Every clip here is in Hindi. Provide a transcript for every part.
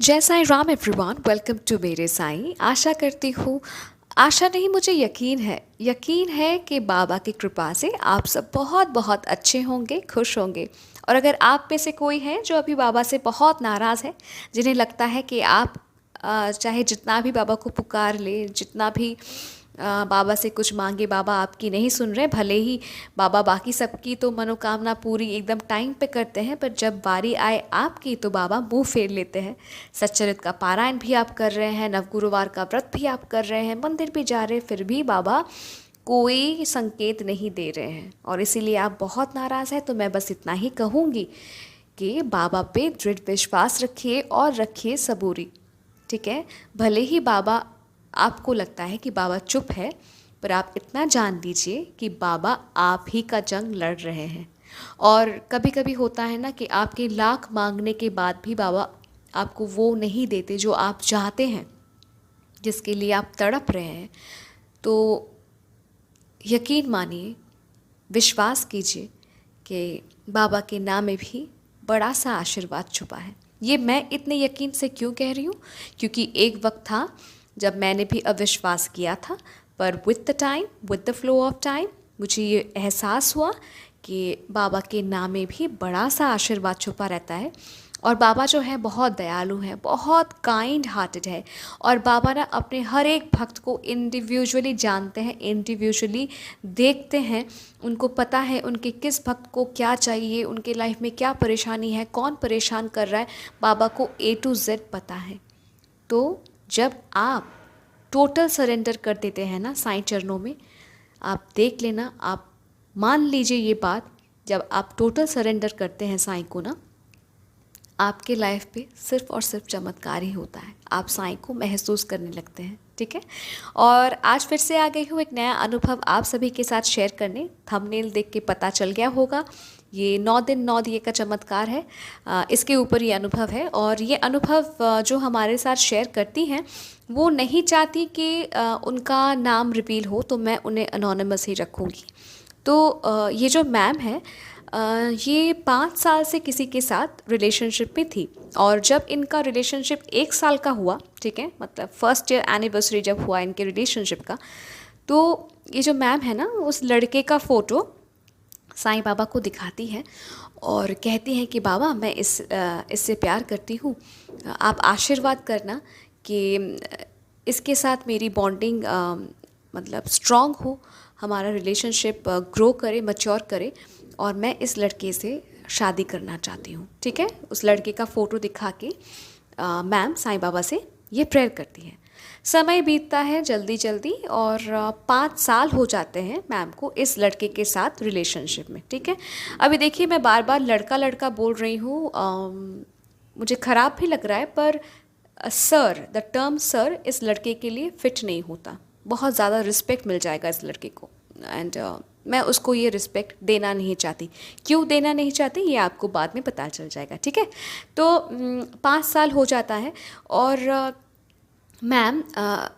जय Sai Ram everyone, welcome to मेरे साईं। आशा करती हूँ, आशा नहीं मुझे यकीन है कि बाबा की कृपा से आप सब बहुत बहुत अच्छे होंगे, खुश होंगे। और अगर आप में से कोई है जो अभी बाबा से बहुत नाराज़ है, जिन्हें लगता है कि आप चाहे जितना भी बाबा को पुकार ले, जितना भी बाबा से कुछ मांगे, बाबा आपकी नहीं सुन रहे। भले ही बाबा बाकी सबकी तो मनोकामना पूरी एकदम टाइम पे करते हैं, पर जब बारी आए आपकी तो बाबा मुंह फेर लेते हैं। सच्चरित का पारायण भी आप कर रहे हैं, नवगुरुवार का व्रत भी आप कर रहे हैं, मंदिर भी जा रहे हैं, फिर भी बाबा कोई संकेत नहीं दे रहे हैं और इसीलिए आप बहुत नाराज़ हैं। तो मैं बस इतना ही कहूँगी कि बाबा पे दृढ़ विश्वास रखिए और रखिए सबूरी। ठीक है, भले ही बाबा आपको लगता है कि बाबा चुप है, पर आप इतना जान लीजिए कि बाबा आप ही का जंग लड़ रहे हैं। और कभी कभी होता है ना कि आपके लाख मांगने के बाद भी बाबा आपको वो नहीं देते जो आप चाहते हैं, जिसके लिए आप तड़प रहे हैं। तो यकीन मानिए, विश्वास कीजिए कि बाबा के नाम में भी बड़ा सा आशीर्वाद छुपा है। ये मैं इतने यकीन से क्यों कह रही हूँ, क्योंकि एक वक्त था जब मैंने भी अविश्वास किया था, पर with the time, with the flow of time मुझे ये एहसास हुआ कि बाबा के नाम में भी बड़ा सा आशीर्वाद छुपा रहता है। और बाबा जो है बहुत दयालु हैं, बहुत काइंड हार्टेड है। और बाबा ना अपने हर एक भक्त को इंडिविजुअली जानते हैं, इंडिविजुअली देखते हैं। उनको पता है उनके किस भक्त को क्या चाहिए, उनके लाइफ में क्या परेशानी है, कौन परेशान कर रहा है, बाबा को A to Z पता है। तो जब आप टोटल सरेंडर कर देते हैं ना साईं चरणों में, आप देख लेना, आप मान लीजिए ये बात, जब आप टोटल सरेंडर करते हैं साईं को ना, आपके लाइफ पे सिर्फ और सिर्फ चमत्कार ही होता है। आप साईं को महसूस करने लगते हैं। ठीक है, और आज फिर से आ गई हूँ एक नया अनुभव आप सभी के साथ शेयर करने। थंबनेल देख के पता चल गया होगा, ये 9 दिन 9 दिए का चमत्कार है। इसके ऊपर ये अनुभव है। और ये अनुभव जो हमारे साथ शेयर करती हैं, वो नहीं चाहती कि उनका नाम रिवील हो, तो मैं उन्हें अनोनिमस ही रखूँगी। तो ये जो मैम है, ये 5 साल से किसी के साथ रिलेशनशिप में थी। और जब इनका रिलेशनशिप 1 साल का हुआ, ठीक है, मतलब फर्स्ट ईयर एनिवर्सरी जब हुआ इनके रिलेशनशिप का, तो ये जो मैम है ना, उस लड़के का फ़ोटो साईं बाबा को दिखाती है और कहती हैं कि बाबा मैं इससे प्यार करती हूँ, आप आशीर्वाद करना कि इसके साथ मेरी बॉन्डिंग मतलब स्ट्रॉन्ग हो, हमारा रिलेशनशिप ग्रो करे, मच्योर करे, और मैं इस लड़के से शादी करना चाहती हूँ। ठीक है, उस लड़के का फ़ोटो दिखा के मैम साईं बाबा से ये प्रेयर करती है। समय बीतता है जल्दी जल्दी और 5 साल हो जाते हैं मैम को इस लड़के के साथ रिलेशनशिप में। ठीक है, अभी देखिए मैं बार बार लड़का लड़का बोल रही हूँ, मुझे ख़राब भी लग रहा है, पर सर, द टर्म सर इस लड़के के लिए फ़िट नहीं होता। बहुत ज़्यादा रिस्पेक्ट मिल जाएगा इस लड़के को, एंड मैं उसको ये रिस्पेक्ट देना नहीं चाहती। क्यों देना नहीं चाहती ये आपको बाद में पता चल जाएगा। ठीक है, तो 5 साल हो जाता है और मैम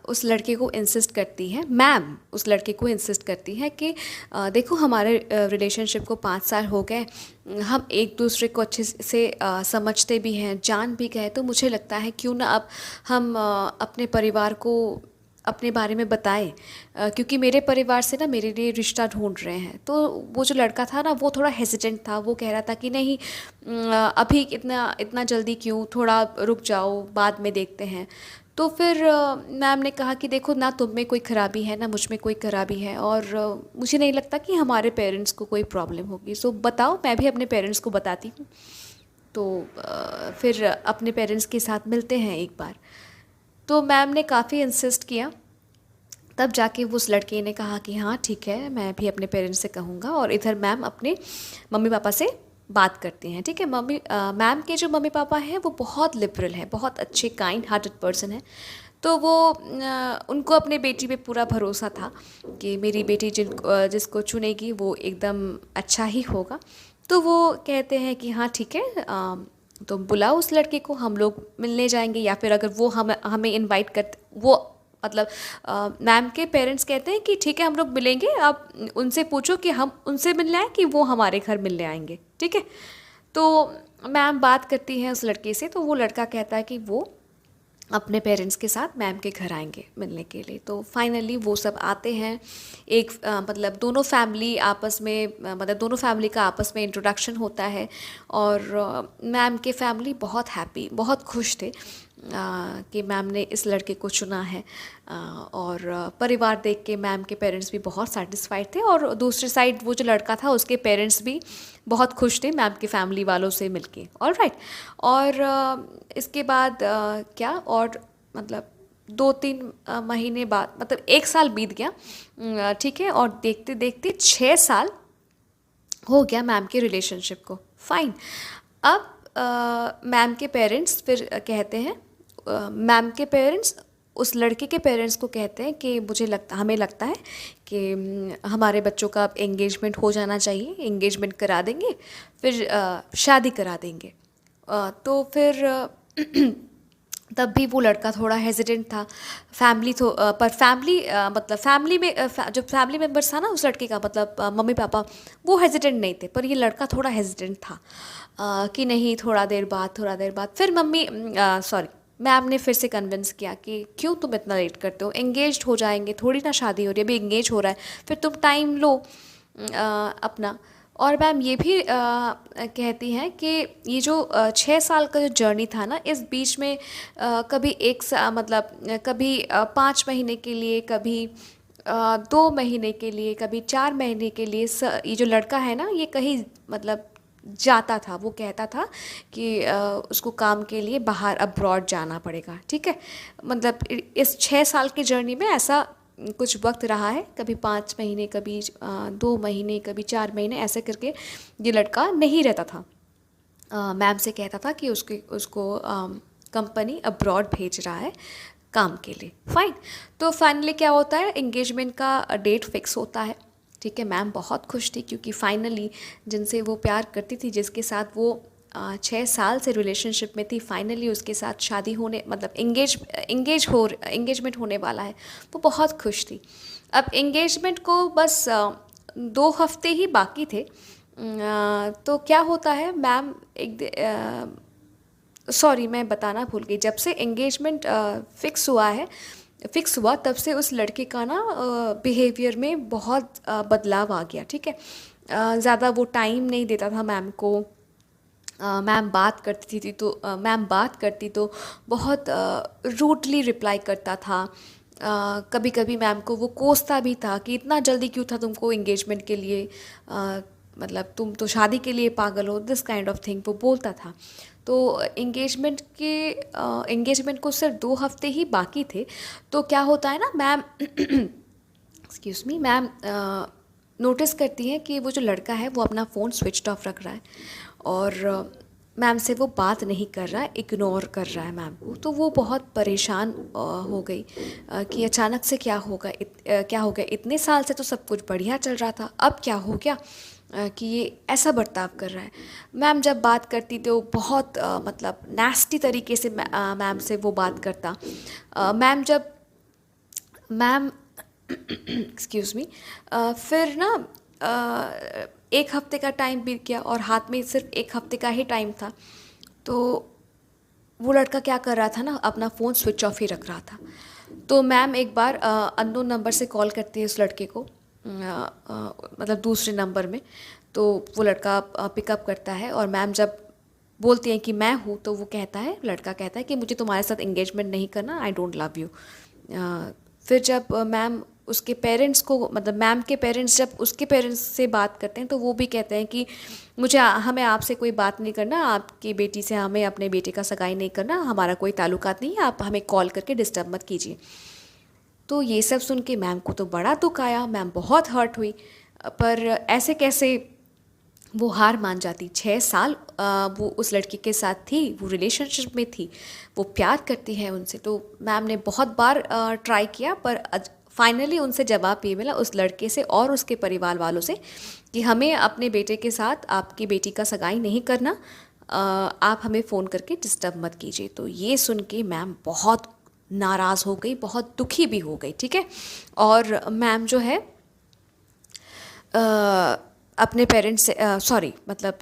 उस लड़के को इंसिस्ट करती है, मैम उस लड़के को इंसिस्ट करती है कि देखो हमारे रिलेशनशिप को 5 साल हो गए, हम एक दूसरे को अच्छे से समझते भी हैं, जान भी गए, तो मुझे लगता है क्यों ना अब हम अपने परिवार को अपने बारे में बताएं, क्योंकि मेरे परिवार से ना मेरे लिए रिश्ता ढूंढ रहे हैं। तो वो जो लड़का था ना, वो थोड़ा हेजिटेंट था, वो कह रहा था कि नहीं अभी इतना जल्दी क्यों, थोड़ा रुक जाओ, बाद में देखते हैं। तो फिर मैम ने कहा कि देखो ना, तुम में कोई ख़राबी है ना मुझ में कोई ख़राबी है, और मुझे नहीं लगता कि हमारे पेरेंट्स को कोई प्रॉब्लम होगी, सो बताओ, मैं भी अपने पेरेंट्स को बताती हूँ। तो फिर अपने पेरेंट्स के साथ मिलते हैं एक बार। तो मैम ने काफ़ी इंसिस्ट किया, तब जाके उस लड़के ने कहा कि हाँ ठीक है, मैं भी अपने पेरेंट्स से कहूँगा। और इधर मैम अपने मम्मी पापा से बात करती हैं। ठीक है, मैम के जो मम्मी पापा हैं वो बहुत लिबरल हैं, बहुत अच्छे काइंड हार्टेड पर्सन हैं। तो वो उनको अपने बेटी पे पूरा भरोसा था कि मेरी बेटी जिसको चुनेगी वो एकदम अच्छा ही होगा। तो वो कहते हैं कि हाँ ठीक है, तुम बुलाओ उस लड़के को, हम लोग मिलने जाएंगे, या फिर अगर वो हमें इनवाइट करते, वो मतलब मैम के पेरेंट्स कहते हैं कि ठीक है हम लोग मिलेंगे, आप उनसे पूछो कि हम उनसे मिलने आए कि वो हमारे घर मिलने आएंगे। ठीक है, तो मैम बात करती हैं उस लड़के से, तो वो लड़का कहता है कि वो अपने पेरेंट्स के साथ मैम के घर आएंगे मिलने के लिए। तो फाइनली वो सब आते हैं। एक मतलब दोनों फैमिली आपस में मतलब दोनों फैमिली का आपस में इंट्रोडक्शन होता है। और मैम के फैमिली बहुत हैप्पी, बहुत खुश थे कि मैम ने इस लड़के को चुना है। और परिवार देख के मैम के पेरेंट्स भी बहुत सेटिस्फाइड थे, और दूसरी साइड वो जो लड़का था उसके पेरेंट्स भी बहुत खुश थे मैम की फैमिली वालों से मिलके। ऑलराइट। और इसके बाद क्या और मतलब 2-3 महीने बाद मतलब 1 साल बीत गया, ठीक है। और देखते देखते 6 साल हो गया मैम के रिलेशनशिप को। फाइन। अब मैम के पेरेंट्स फिर कहते हैं, मैम के पेरेंट्स उस लड़के के पेरेंट्स को कहते हैं कि हमें लगता है कि हमारे बच्चों का अब एंगेजमेंट हो जाना चाहिए, एंगेजमेंट करा देंगे, फिर शादी करा देंगे। तो फिर तब भी वो लड़का थोड़ा हेजिटेंट था। पर फैमिली मतलब फैमिली में जो फैमिली मेम्बर्स था ना उस लड़के का, मतलब मम्मी पापा, वो हेजिटेंट नहीं थे, पर ये लड़का थोड़ा हेजिटेंट था कि नहीं, थोड़ा देर बाद फिर मैम ने फिर से कन्विंस किया कि क्यों तुम इतना लेट करते हो, एंगेज्ड हो जाएंगे, थोड़ी ना शादी हो रही है, अभी एंगेज हो रहा है, फिर तुम टाइम लो अपना। और मैम ये भी कहती हैं कि ये जो 6 साल का जो जर्नी था ना, इस बीच में कभी मतलब कभी 5 महीने के लिए, कभी 2 महीने के लिए, कभी 4 महीने के लिए ये जो लड़का है ना, ये कहीं मतलब जाता था। वो कहता था कि उसको काम के लिए बाहर अब्रॉड जाना पड़ेगा, ठीक है। मतलब इस 6 साल की जर्नी में ऐसा कुछ वक्त रहा है, कभी 5 महीने, कभी 2 महीने, कभी 4 महीने, ऐसे करके ये लड़का नहीं रहता था। मैम से कहता था कि उसको कंपनी अब्रॉड भेज रहा है काम के लिए। फाइन। तो फाइनली क्या होता है, एंगेजमेंट का डेट फिक्स होता है, ठीक है। मैम बहुत खुश थी क्योंकि फाइनली जिनसे वो प्यार करती थी, जिसके साथ वो 6 साल से रिलेशनशिप में थी, फाइनली उसके साथ शादी होने मतलब एंगेजमेंट होने वाला है। वो बहुत खुश थी। अब एंगेजमेंट को बस 2 हफ्ते ही बाकी थे। तो क्या होता है, मैम सॉरी मैं बताना भूल गई, जब से एंगेजमेंट फिक्स हुआ तब से उस लड़के का ना बिहेवियर में बहुत बदलाव आ गया, ठीक है। ज़्यादा वो टाइम नहीं देता था मैम को। मैम बात करती तो बहुत रूडली रिप्लाई करता था। कभी कभी मैम को वो कोसता भी था कि इतना जल्दी क्यों था तुमको एंगेजमेंट के लिए, मतलब तुम तो शादी के लिए पागल हो, दिस काइंड ऑफ थिंग वो बोलता था। तो एंगेजमेंट को सिर्फ 2 हफ्ते ही बाकी थे। तो क्या होता है ना, ma'am excuse me, ma'am notice करती हैं कि वो जो लड़का है वो अपना फ़ोन स्विच ऑफ रख रहा है, और मैम से वो बात नहीं कर रहा है, इग्नोर कर रहा है मैम को। तो वो बहुत परेशान हो गई कि अचानक से क्या होगा, क्या हो गया, इतने साल से तो सब कुछ बढ़िया चल रहा था, अब क्या हो गया कि ये ऐसा बर्ताव कर रहा है। मैम जब बात करती तो बहुत मतलब नेस्टी तरीके से मैम से वो बात करता। मैम एक्सक्यूज़ मी, फिर ना 1 हफ्ते का टाइम बीत गया और हाथ में सिर्फ 1 हफ्ते का ही टाइम था। तो वो लड़का क्या कर रहा था ना, अपना फ़ोन स्विच ऑफ ही रख रहा था। तो मैम एक बार अननोन नंबर से कॉल करती है उस लड़के को, मतलब दूसरे नंबर में। तो वो लड़का पिकअप करता है, और मैम जब बोलती हैं कि मैं हूँ, तो वो लड़का कहता है कि मुझे तुम्हारे साथ एंगेजमेंट नहीं करना, आई डोंट लव यू। फिर जब मैम उसके पेरेंट्स को, मतलब मैम के पेरेंट्स जब उसके पेरेंट्स से बात करते हैं, तो वो भी कहते हैं कि हमें आपसे कोई बात नहीं करना, आपकी बेटी से हमें अपने बेटे का सगाई नहीं करना, हमारा कोई ताल्लुकात नहीं है, आप हमें कॉल करके डिस्टर्ब मत कीजिए। तो ये सब सुन के मैम को तो बड़ा दुख आया, मैम बहुत हर्ट हुई। पर ऐसे कैसे वो हार मान जाती। 6 साल वो उस लड़के के साथ थी, वो रिलेशनशिप में थी, वो प्यार करती है उनसे। तो मैम ने बहुत बार ट्राई किया, पर फाइनली उनसे जवाब ये मिला उस लड़के से और उसके परिवार वालों से कि हमें अपने बेटे के साथ आपकी बेटी का सगाई नहीं करना, आप हमें फ़ोन करके डिस्टर्ब मत कीजिए। तो ये सुन के मैम बहुत नाराज़ हो गई, बहुत दुखी भी हो गई, ठीक है। और मैम जो है अपने पेरेंट्स से मतलब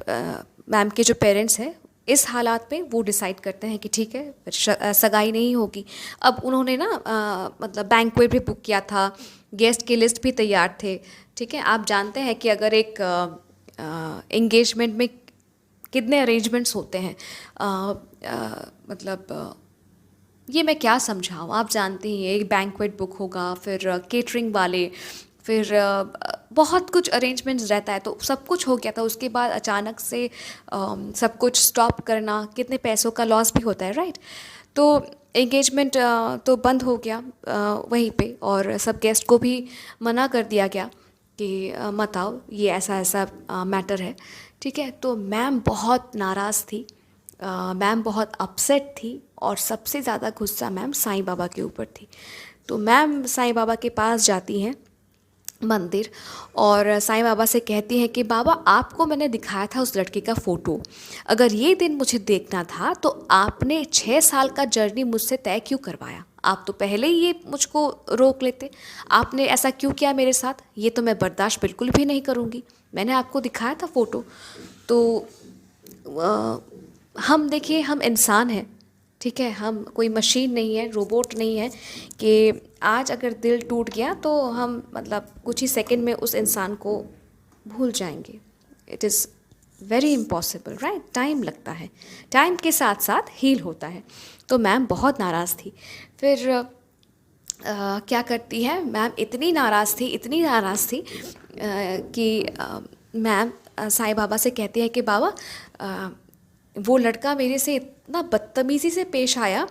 मैम के जो पेरेंट्स हैं इस हालात में वो डिसाइड करते हैं कि ठीक है सगाई नहीं होगी। अब उन्होंने ना मतलब बैंक्वेट भी बुक किया था, गेस्ट की लिस्ट भी तैयार थे। ठीक है, आप जानते हैं कि अगर एक एंगेजमेंट में कितने अरेंजमेंट्स होते हैं। मतलब ये मैं क्या समझाऊँ, आप जानते ही हैं, एक बैंक्वेट बुक होगा, फिर केटरिंग वाले, फिर बहुत कुछ अरेंजमेंट्स रहता है। तो सब कुछ हो गया था, उसके बाद अचानक से सब कुछ स्टॉप करना कितने पैसों का लॉस भी होता है, राइट। तो एंगेजमेंट तो बंद हो गया वहीं पे, और सब गेस्ट को भी मना कर दिया गया कि मत आओ, ये ऐसा ऐसा मैटर है। ठीक है, तो मैम बहुत नाराज़ थी, मैम बहुत अपसेट थी, और सबसे ज़्यादा गुस्सा मैम साईं बाबा के ऊपर थी। तो मैम साईं बाबा के पास जाती हैं मंदिर, और साईं बाबा से कहती हैं कि बाबा आपको मैंने दिखाया था उस लड़के का फ़ोटो, अगर ये दिन मुझे देखना था तो आपने 6 साल का जर्नी मुझसे तय क्यों करवाया, आप तो पहले ही ये मुझको रोक लेते, आपने ऐसा क्यों किया मेरे साथ, ये तो मैं बर्दाश्त बिल्कुल भी नहीं करूँगी, मैंने आपको दिखाया था फ़ोटो। तो हम देखिए, हम इंसान हैं, ठीक है, हम कोई मशीन नहीं है, रोबोट नहीं है कि आज अगर दिल टूट गया तो हम मतलब कुछ ही सेकंड में उस इंसान को भूल जाएंगे। It is very impossible, right, time लगता है, टाइम के साथ साथ हील होता है। तो मैम बहुत नाराज़ थी। फिर क्या करती है मैम, इतनी नाराज़ थी, इतनी नाराज़ थी कि मैम साईं बाबा से कहती है कि बाबा वो लड़का मेरे से इतना बदतमीज़ी से पेश आया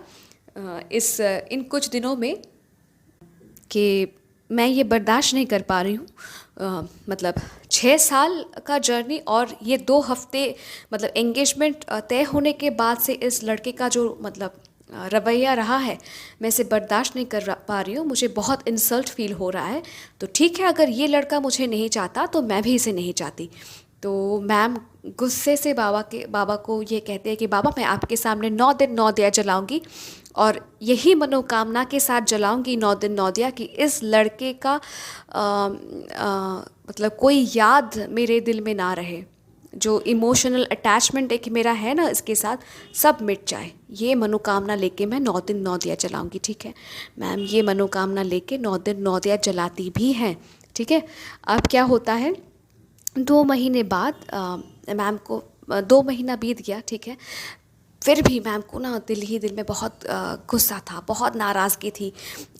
इन कुछ दिनों में कि मैं ये बर्दाश्त नहीं कर पा रही हूँ। मतलब 6 साल का जर्नी और ये 2 हफ्ते मतलब एंगेजमेंट तय होने के बाद से इस लड़के का जो मतलब रवैया रहा है, मैं इसे बर्दाश्त नहीं कर पा रही हूँ, मुझे बहुत इंसल्ट फील हो रहा है। तो ठीक है, अगर ये लड़का मुझे नहीं चाहता तो मैं भी इसे नहीं चाहती। तो मैम गुस्से से बाबा को ये कहते हैं कि बाबा मैं आपके सामने 9 दिन 9 दिया जलाऊंगी, और यही मनोकामना के साथ जलाऊंगी 9 दिन 9 दिया कि इस लड़के का मतलब कोई याद मेरे दिल में ना रहे, जो इमोशनल अटैचमेंट एक मेरा है ना इसके साथ, सब मिट जाए। ये मनोकामना लेके मैं 9 दिन 9 दिया जलाऊंगी। ठीक है, मैम ये मनोकामना लेके 9 दिन 9 दिया जलाती भी हैं। ठीक है, अब क्या होता है, 2 महीने बाद मैम को 2 महीना बीत गया। ठीक है, फिर भी मैम को ना दिल ही दिल में बहुत गुस्सा था, बहुत नाराज़गी थी,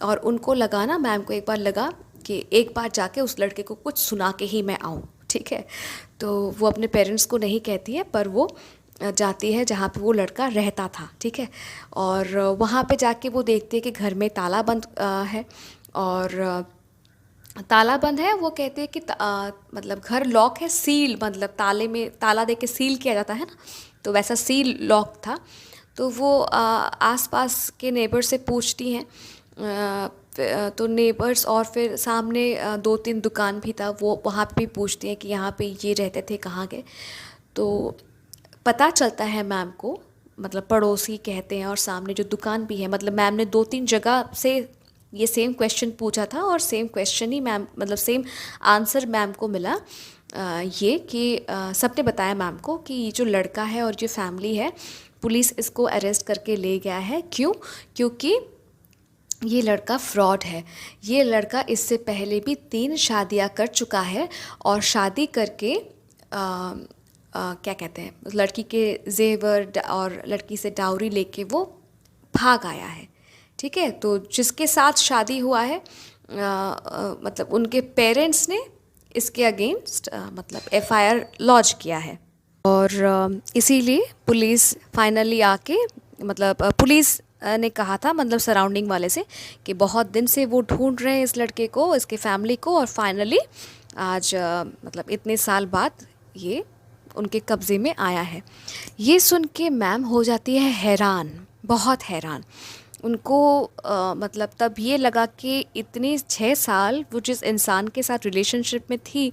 और उनको लगा ना, मैम को एक बार लगा कि एक बार जाके उस लड़के को कुछ सुना के ही मैं आऊँ। ठीक है, तो वो अपने पेरेंट्स को नहीं कहती है, पर वो जाती है जहाँ पे वो लड़का रहता था। ठीक है, और वहाँ पे जाके वो देखती है कि घर में ताला बंद है, और ताला बंद है। वो कहते हैं कि मतलब घर लॉक है, सील मतलब ताले में ताला दे के सील किया जाता है ना, तो वैसा सील लॉक था। तो वो आसपास के नेबर से पूछती हैं, तो नेबर्स और फिर सामने 2-3 दुकान भी था, वो वहाँ पे भी पूछती हैं कि यहाँ पे ये रहते थे, कहाँ गए। तो पता चलता है मैम को, मतलब पड़ोसी कहते हैं, और सामने जो दुकान भी है, मतलब मैम ने 2-3 जगह से ये सेम क्वेश्चन पूछा था, और सेम क्वेश्चन ही मैम मतलब सेम आंसर मैम को मिला। ये कि सबने बताया मैम को कि ये जो लड़का है और जो फैमिली है, पुलिस इसको अरेस्ट करके ले गया है। क्यों? क्योंकि ये लड़का फ्रॉड है। ये लड़का इससे पहले भी 3 शादियां कर चुका है, और शादी करके क्या कहते हैं, लड़की के जेवर और लड़की से डाउरी लेके वो भाग आया है। ठीक है, तो जिसके साथ शादी हुआ है मतलब उनके पेरेंट्स ने इसके अगेंस्ट मतलब एफआईआर लॉन्च किया है, और इसीलिए पुलिस फाइनली आके मतलब पुलिस ने कहा था मतलब सराउंडिंग वाले से कि बहुत दिन से वो ढूंढ रहे हैं इस लड़के को, इसके फैमिली को, और फाइनली आज मतलब इतने साल बाद ये उनके कब्ज़े में आया है। ये सुन के मैम हो जाती है हैरान, बहुत हैरान। उनको मतलब तब ये लगा कि इतने 6 साल वो जिस इंसान के साथ रिलेशनशिप में थी,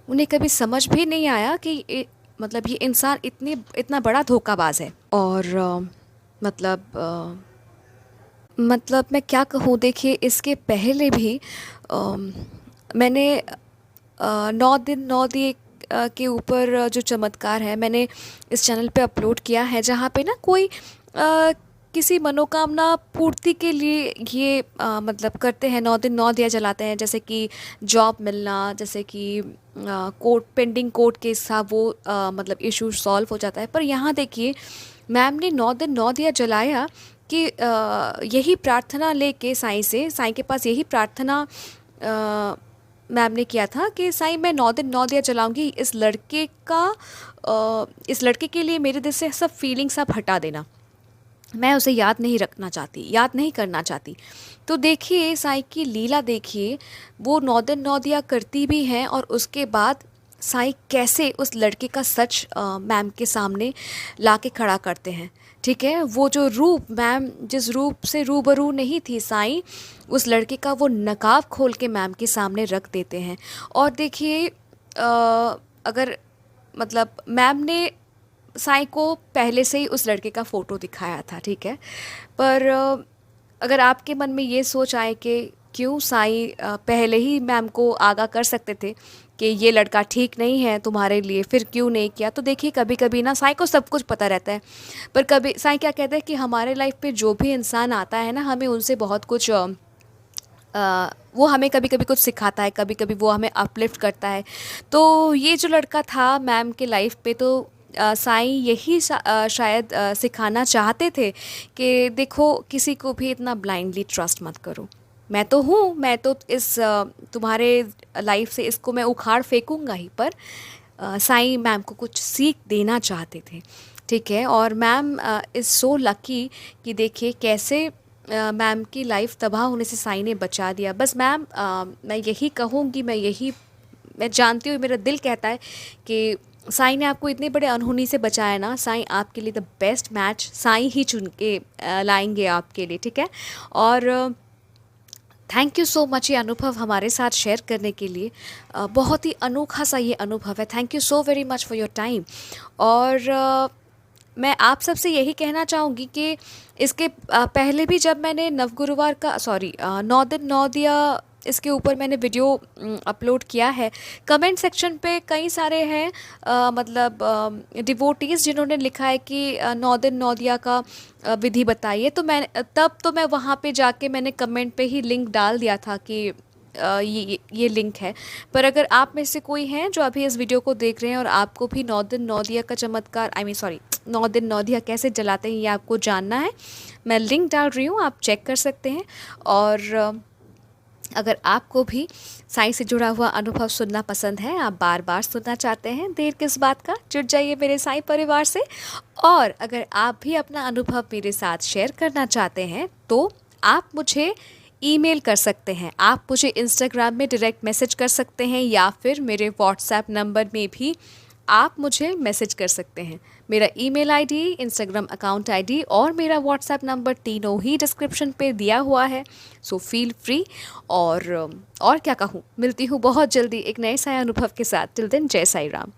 उन्हें कभी समझ भी नहीं आया कि मतलब ये इंसान इतना बड़ा धोखाबाज है। और मतलब मैं क्या कहूँ, देखिए इसके पहले भी मैंने 9 दिन 9 दिए के ऊपर जो चमत्कार है मैंने इस चैनल पे अपलोड किया है, जहाँ पे ना कोई किसी मनोकामना पूर्ति के लिए ये मतलब करते हैं, 9 दिन 9 दिया जलाते हैं, जैसे कि जॉब मिलना, जैसे कि कोर्ट पेंडिंग कोर्ट केस था वो मतलब इशू सॉल्व हो जाता है। पर यहाँ देखिए मैम ने 9 दिन 9 दिया जलाया कि यही प्रार्थना लेके साईं के पास यही प्रार्थना मैम ने किया था कि साईं मैं 9 दिन 9 दिया जलाऊंगी, इस लड़के के लिए मेरे दिल से सब फीलिंग्स आप हटा देना, मैं उसे याद नहीं रखना चाहती, याद नहीं करना चाहती। तो देखिए साईं की लीला देखिए, वो 9 दिन 9 दिया करती भी हैं और उसके बाद साईं कैसे उस लड़के का सच मैम के सामने ला के खड़ा करते हैं। ठीक है, वो जो रूप मैम जिस रूप से रूबरू नहीं थी, साईं उस लड़के का वो नकाब खोल के मैम के सामने रख देते हैं। और देखिए अगर मतलब मैम ने साईं को पहले से ही उस लड़के का फ़ोटो दिखाया था, ठीक है, पर अगर आपके मन में ये सोच आए कि क्यों साईं पहले ही मैम को आगाह कर सकते थे कि ये लड़का ठीक नहीं है तुम्हारे लिए, फिर क्यों नहीं किया। तो देखिए कभी कभी ना साईं को सब कुछ पता रहता है, पर कभी साईं क्या कहते हैं कि हमारे लाइफ पे जो भी इंसान आता है ना, हमें उनसे बहुत कुछ वो हमें कभी कभी कुछ सिखाता है, कभी कभी वो हमें अपलिफ्ट करता है। तो ये जो लड़का था मैम के लाइफ पे, तो साईं यही शायद सिखाना चाहते थे कि देखो किसी को भी इतना ब्लाइंडली ट्रस्ट मत करो। मैं तो हूँ, मैं तो इस तुम्हारे लाइफ से इसको मैं उखाड़ फेंकूँगा ही, पर साईं मैम को कुछ सीख देना चाहते थे। ठीक है, और मैम इज़ सो लकी कि देखिए कैसे मैम की लाइफ तबाह होने से साईं ने बचा दिया। बस मैम मैं यही कहूँगी, मैं जानती हूँ, मेरा दिल कहता है कि साईं ने आपको इतने बड़े अनहोनी से बचाया ना, साईं आपके लिए द बेस्ट मैच साईं ही चुन के लाएंगे आपके लिए। ठीक है, और थैंक यू सो मच ये अनुभव हमारे साथ शेयर करने के लिए। बहुत ही अनोखा सा ये अनुभव है। Thank you so very much for your time. और मैं आप सबसे यही कहना चाहूँगी कि इसके पहले भी जब मैंने नवगुरुवार का 9 दिन 9 दिया इसके ऊपर मैंने वीडियो अपलोड किया है, कमेंट सेक्शन पे कई सारे हैं मतलब डिवोटीज़ जिन्होंने लिखा है कि 9 दिन 9 दिया का विधि बताइए। तो मैं वहाँ पे जाके मैंने कमेंट पे ही लिंक डाल दिया था कि ये लिंक है। पर अगर आप में से कोई हैं जो अभी इस वीडियो को देख रहे हैं और आपको भी 9 दिन 9 दिया का चमत्कार 9 दिन 9 दिया कैसे जलाते हैं ये आपको जानना है, मैं लिंक डाल रही हूँ, आप चेक कर सकते हैं। और अगर आपको भी साईं से जुड़ा हुआ अनुभव सुनना पसंद है, आप बार बार सुनना चाहते हैं, देर किस बात का, जुड़ जाइए मेरे साईं परिवार से। और अगर आप भी अपना अनुभव मेरे साथ शेयर करना चाहते हैं तो आप मुझे ईमेल कर सकते हैं, आप मुझे इंस्टाग्राम में डायरेक्ट मैसेज कर सकते हैं, या फिर मेरे व्हाट्सएप नंबर में भी आप मुझे मैसेज कर सकते हैं। मेरा email ID, Instagram account ID और मेरा व्हाट्सएप नंबर तीनों ही डिस्क्रिप्शन पे दिया हुआ है, सो फील फ्री। और क्या कहूँ, मिलती हूँ बहुत जल्दी एक नए साया अनुभव के साथ। टिल देन जय साई राम।